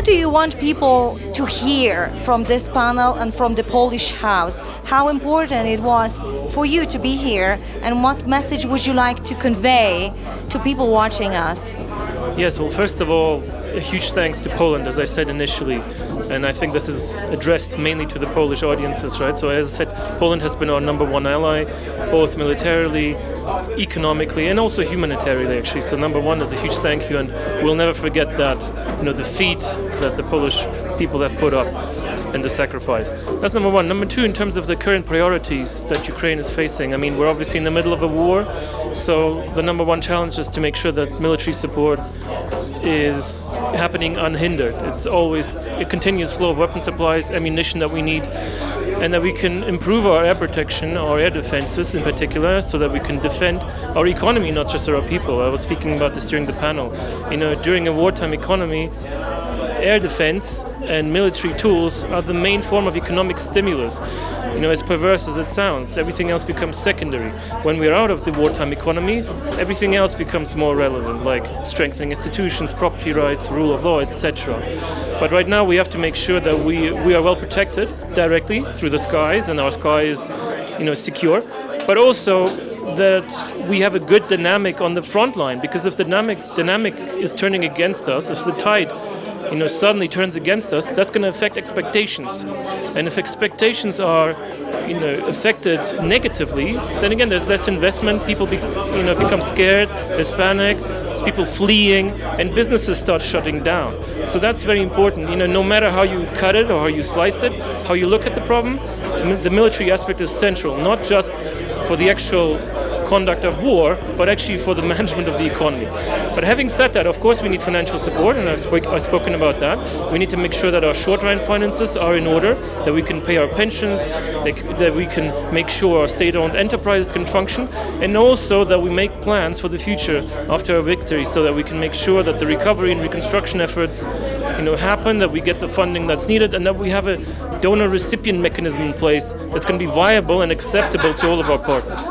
do you want people to hear from this panel and from the Polish House? How important it was for you to be here, and what message would you like to convey to people watching us? Yes, well, first of all, a huge thanks to Poland, as I said initially, and I think this is addressed mainly to the Polish audiences, right? So as I said, Poland has been our number one ally, both militarily, economically, and also humanitarianly, actually. So number one is a huge thank you, and we'll never forget that, the feat that the Polish people have put up and the sacrifice. That's number one. Number two, in terms of the current priorities that Ukraine is facing, I mean, we're obviously in the middle of a war, so the number one challenge is to make sure that military support is happening unhindered. It's always a continuous flow of weapon supplies, ammunition that we need, and that we can improve our air protection, our air defenses in particular, so that we can defend our economy, not just our people. I was speaking about this during the panel. During a wartime economy, air defense and military tools are the main form of economic stimulus. As perverse as it sounds, everything else becomes secondary. When we're out of the wartime economy, everything else becomes more relevant, like strengthening institutions, property rights, rule of law, etc. But right now we have to make sure that we are well protected directly through the skies, and our sky is, secure, but also that we have a good dynamic on the front line, because if the dynamic is turning against us, if the tide suddenly turns against us, that's going to affect expectations. And if expectations are, affected negatively, then again, there's less investment, people become scared, there's panic, there's people fleeing, and businesses start shutting down. So that's very important. No matter how you cut it or how you slice it, how you look at the problem, the military aspect is central, not just for the actual conduct of war, but actually for the management of the economy. But having said that, of course, we need financial support, and I've spoken about that. We need to make sure that our short-run finances are in order, that we can pay our pensions, that we can make sure our state-owned enterprises can function, and also that we make plans for the future after a victory, so that we can make sure that the recovery and reconstruction efforts happen, that we get the funding that's needed, and that we have a donor-recipient mechanism in place that's going to be viable and acceptable to all of our partners.